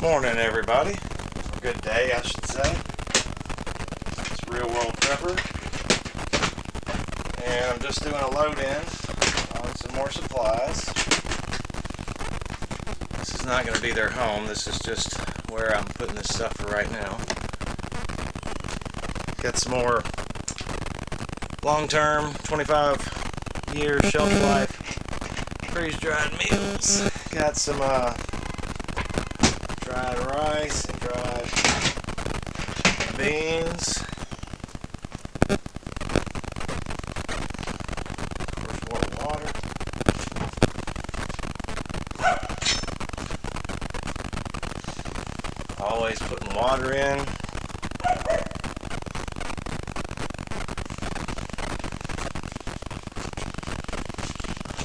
Morning, everybody. Good day, I should say. It's Real World Prepper, and I'm just doing a load-in on some more supplies. This is not going to be their home. This is just where I'm putting this stuff for right now. Got some more long-term, 25-year shelf life freeze-dried meals. Got some dried rice and dried beans. Of course, more water. Always putting water in.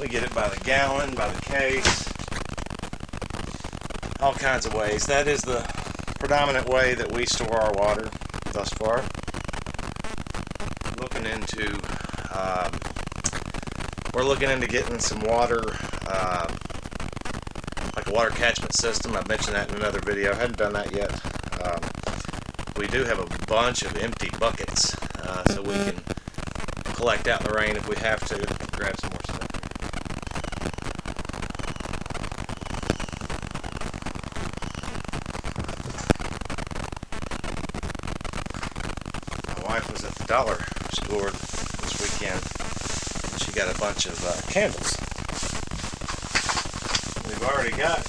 We get it by the gallon, by the case, all kinds of ways. That is the predominant way that we store our water thus far. We're looking into getting some water, like a water catchment system. I've mentioned that in another video. I hadn't done that yet. We do have a bunch of empty buckets, so we can collect out in the rain if we have to. Grab some more stuff. My wife was at the dollar store this weekend, and she got a bunch of candles. We've already got a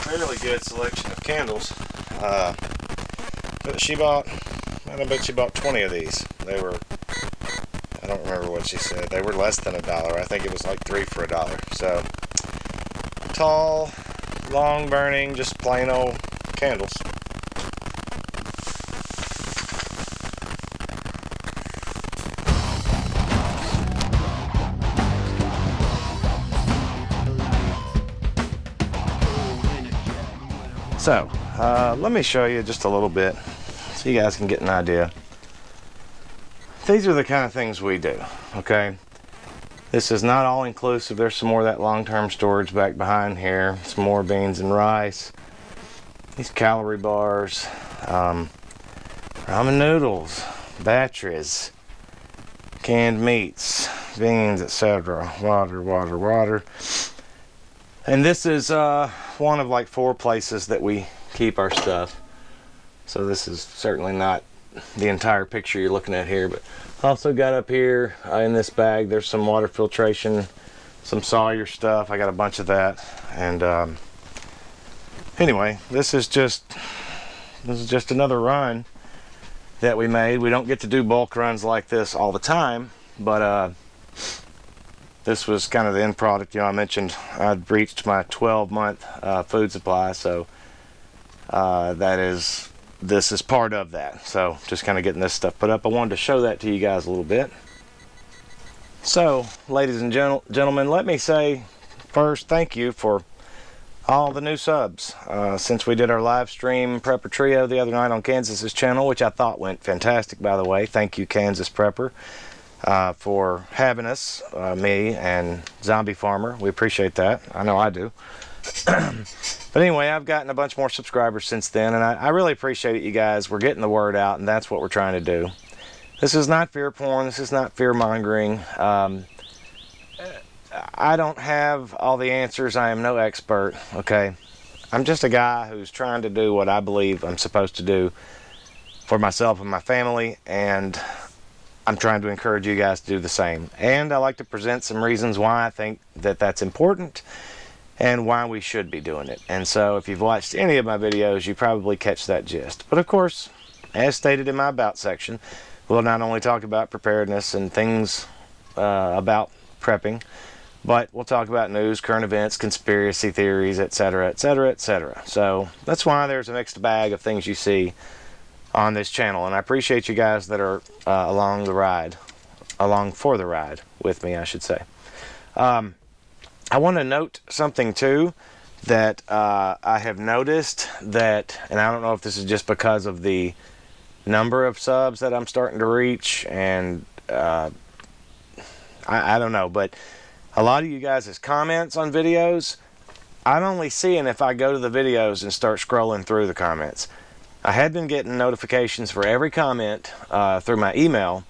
fairly good selection of candles, but I bet she bought 20 of these. They were, I don't remember what she said, they were less than $1. I think it was like 3 for $1. So, tall, long burning, just plain old candles. So, let me show you just a little bit so you guys can get an idea. These are the kind of things we do, okay? This is not all inclusive. There's some more of that long-term storage back behind here. Some more beans and rice. These calorie bars. Ramen noodles. Batteries. Canned meats. Beans, etc. Water. And this is one of like 4 places that we keep our stuff. So this is certainly not the entire picture you're looking at here, but also got up here in this bag, there's some water filtration, some Sawyer stuff. I got a bunch of that. And anyway, this is just another run that we made. We don't get to do bulk runs like this all the time, but this was kind of the end product. You know, I mentioned I'd reached my 12-month food supply, so this is part of that. So just kind of getting this stuff put up. I wanted to show that to you guys a little bit. So, ladies and gentlemen, let me say first thank you for all the new subs. Since we did our live stream Prepper Trio the other night on Kansas's channel, which I thought went fantastic, by the way. Thank you, Kansas Prepper, for having us, me and Zombie Farmer. We appreciate that. I know I do. But anyway, I've gotten a bunch more subscribers since then, and I really appreciate it, you guys. We're getting the word out, and that's what we're trying to do. This is not fear porn. This is not fear mongering. I don't have all the answers. I am no expert, okay? I'm just a guy who's trying to do what I believe I'm supposed to do for myself and my family, and I'm trying to encourage you guys to do the same. And I like to present some reasons why I think that that's important and why we should be doing it. And so if you've watched any of my videos, you probably catch that gist. But of course, as stated in my about section, we'll not only talk about preparedness and things about prepping, but we'll talk about news, current events, conspiracy theories, etc., etc., etc. So that's why there's a mixed bag of things you see on this channel. And I appreciate you guys that are along for the ride with me, I should say. I want to note something too that I have noticed that, and I don't know if this is just because of the number of subs that I'm starting to reach, and I don't know, but a lot of you guys' comments on videos, I'm only seeing if I go to the videos and start scrolling through the comments. I had been getting notifications for every comment through my email,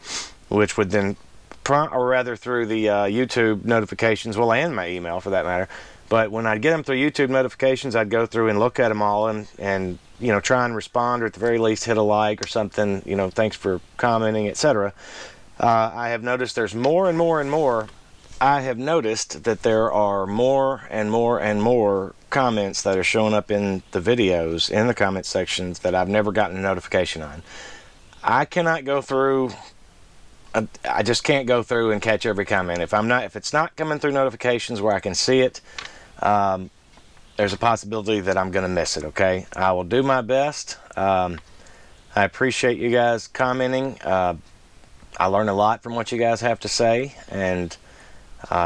which would then prompt, or rather through the YouTube notifications, well, and my email for that matter. But when I'd get them through YouTube notifications, I'd go through and look at them all and you know, try and respond, or at the very least hit a like or something, you know, thanks for commenting, etc. I have noticed there's more and more and more. I have noticed that there are more and more and more comments that are showing up in the videos, in the comment sections, that I've never gotten a notification on. I cannot go through, I just can't go through and catch every comment. If it's not coming through notifications where I can see it, there's a possibility that I'm going to miss it, okay? I will do my best. I appreciate you guys commenting. I learn a lot from what you guys have to say, and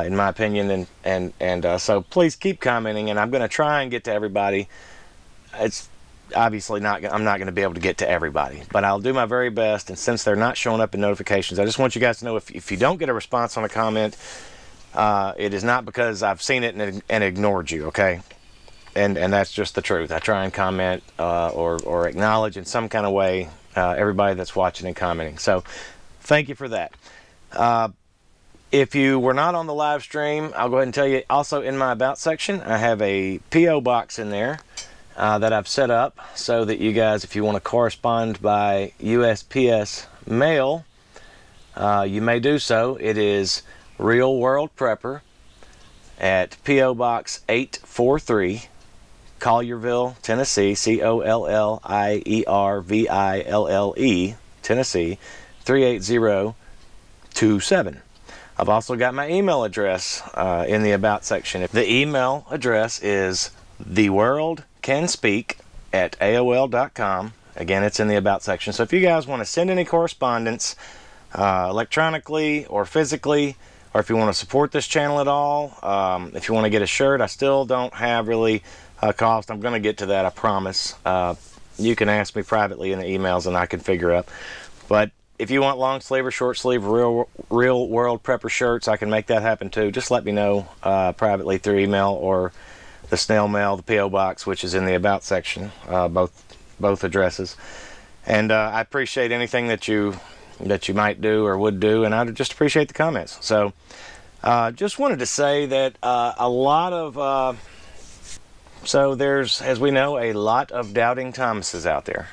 in my opinion, and so please keep commenting, and I'm going to try and get to everybody. It's obviously I'm not going to be able to get to everybody, but I'll do my very best. And since they're not showing up in notifications, I just want you guys to know, if you don't get a response on a comment, it is not because I've seen it and ignored you, okay? And that's just the truth. I try and comment or acknowledge in some kind of way everybody that's watching and commenting. So thank you for that. If you were not on the live stream, I'll go ahead and tell you, also in my About section, I have a P.O. box in there that I've set up so that you guys, if you want to correspond by USPS mail, you may do so. It is Real World Prepper at P.O. Box 843, Collierville, Tennessee, Collierville, Tennessee, 38027. I've also got my email address in the About section. The email address is theworldcanspeak@AOL.com. Again, it's in the About section. So if you guys want to send any correspondence electronically or physically, or if you want to support this channel at all, if you want to get a shirt, I still don't have really a cost. I'm going to get to that, I promise. You can ask me privately in the emails and I can figure up. But if you want long sleeve or short sleeve real world prepper shirts, I can make that happen too. Just let me know privately through email or the snail mail, the P.O. box, which is in the About section, both addresses. And I appreciate anything that you might do or would do, and I just appreciate the comments. So just wanted to say that a lot of so there's, as we know, a lot of doubting Thomases out there.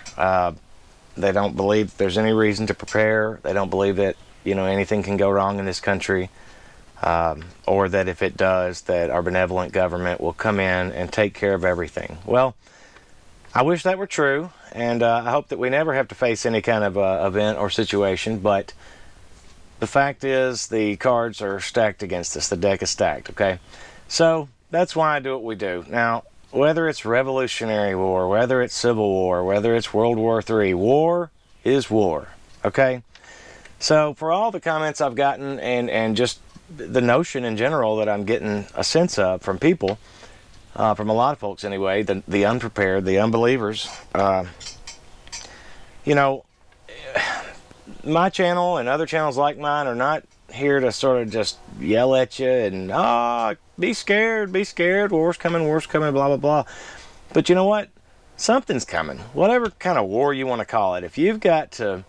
They don't believe there's any reason to prepare. They don't believe that, you know, anything can go wrong in this country, or that if it does, that our benevolent government will come in and take care of everything. Well, I wish that were true, and I hope that we never have to face any kind of event or situation, but the fact is the cards are stacked against us. The deck is stacked, okay? So that's why I do what we do. Now, whether it's Revolutionary War, whether it's Civil War, whether it's World War III, war is war, okay? So for all the comments I've gotten and just the notion in general that I'm getting a sense of from people, from a lot of folks anyway, the unprepared, the unbelievers, you know, my channel and other channels like mine are not here to sort of just yell at you and, be scared, war's coming, blah, blah, blah. But you know what? Something's coming. Whatever kind of war you want to call it. If you've got to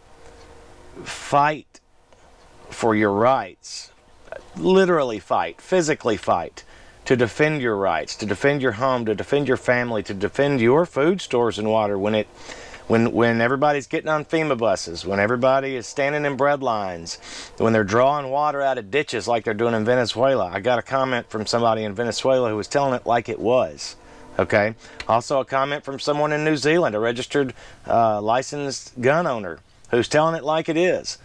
fight for your rights, literally fight, physically fight, to defend your rights, to defend your home, to defend your family, to defend your food stores and water when everybody's getting on FEMA buses, when everybody is standing in bread lines, when they're drawing water out of ditches like they're doing in Venezuela. I got a comment from somebody in Venezuela who was telling it like it was. Okay. Also a comment from someone in New Zealand, a registered licensed gun owner, who's telling it like it is.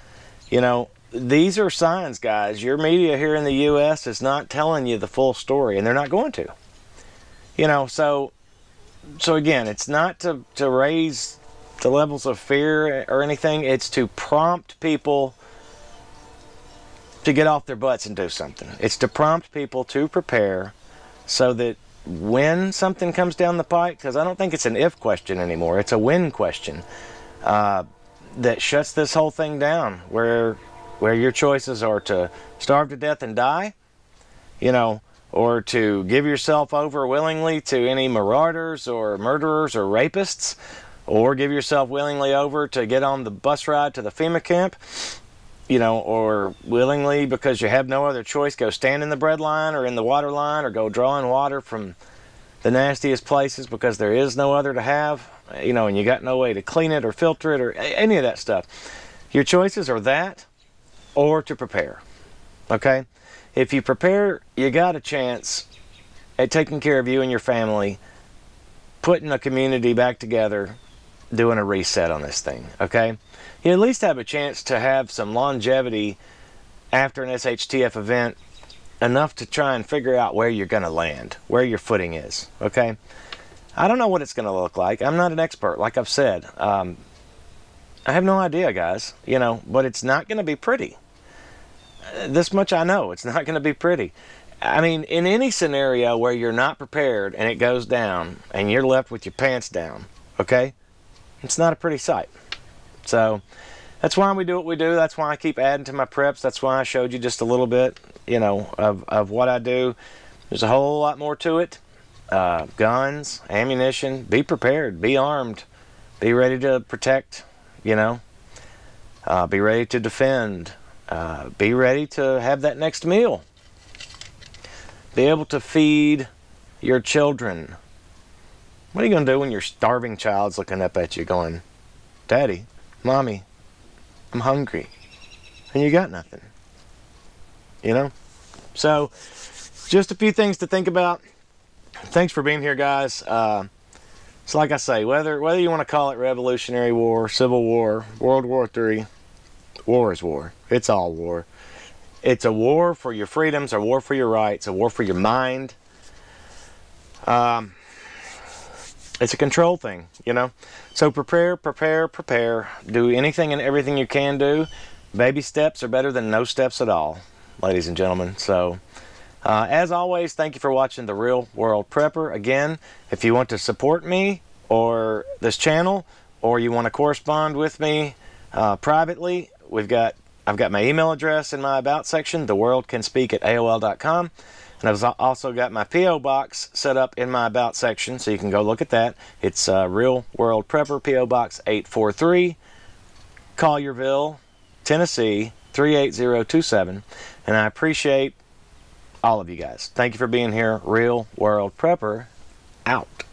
You know, these are signs, guys. Your media here in the U.S. is not telling you the full story, and they're not going to. You know, so again, it's not to raise the levels of fear or anything. It's to prompt people to get off their butts and do something. It's to prompt people to prepare so that when something comes down the pike, because I don't think it's an if question anymore, it's a when question, that shuts this whole thing down, where your choices are to starve to death and die, you know, or to give yourself over willingly to any marauders or murderers or rapists, or give yourself willingly over to get on the bus ride to the FEMA camp, you know, or willingly, because you have no other choice, go stand in the bread line or in the water line, or go drawing water from the nastiest places because there is no other to have, you know, and you got no way to clean it or filter it or any of that stuff. Your choices are that or to prepare, okay? If you prepare, you got a chance at taking care of you and your family, putting a community back together, doing a reset on this thing, okay? You at least have a chance to have some longevity after an SHTF event, enough to try and figure out where you're going to land, where your footing is, okay? I don't know what it's going to look like. I'm not an expert, like I've said. I have no idea, guys, you know, but it's not going to be pretty. This much I know, it's not going to be pretty. I mean, in any scenario where you're not prepared and it goes down and you're left with your pants down, okay, it's not a pretty sight. So that's why we do what we do. That's why I keep adding to my preps. That's why I showed you just a little bit, you know, of what I do. There's a whole lot more to it. Guns, ammunition, be prepared, be armed, be ready to protect, you know, be ready to defend, be ready to have that next meal, be able to feed your children. What are you going to do when your starving child's looking up at you going, Daddy, Mommy, I'm hungry, and you got nothing, you know? So just a few things to think about. Thanks for being here, guys. So like I say, whether you want to call it Revolutionary War, Civil War, World War III, war is war. It's all war. It's a war for your freedoms, a war for your rights, a war for your mind. It's a control thing, you know. So prepare, prepare, prepare. Do anything and everything you can do. Baby steps are better than no steps at all, ladies and gentlemen. So as always, thank you for watching The Real World Prepper. Again, if you want to support me or this channel, or you want to correspond with me privately, I've got my email address in my About section, theworldcanspeak@AOL.com. And I've also got my P.O. Box set up in my About section, so you can go look at that. It's Real World Prepper, P.O. Box 843, Collierville, Tennessee, 38027. And I appreciate all of you guys. Thank you for being here. Real World Prepper, out.